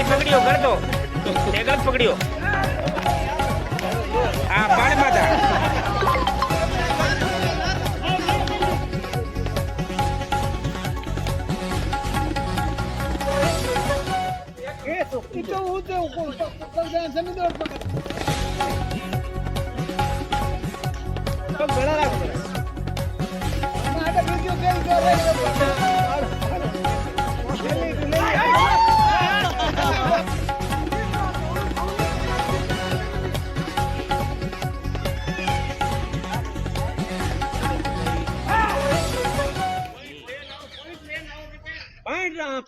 પકડ્યો ગળતો ગળત પકડ્યો આ પાડમાં હતા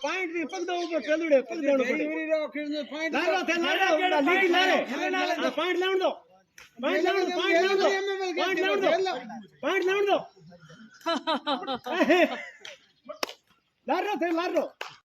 पाइंट भी पग दो ऊपर चलुड़े पग दोनो पड़े पाइंट लारो थे लारो लीटी लारे पाइंट लाउन दो पाइंट लाउन दो पाइंट लाउन दो पाइंट लाउन दो पाइंट लाउन दो लारो थे लारो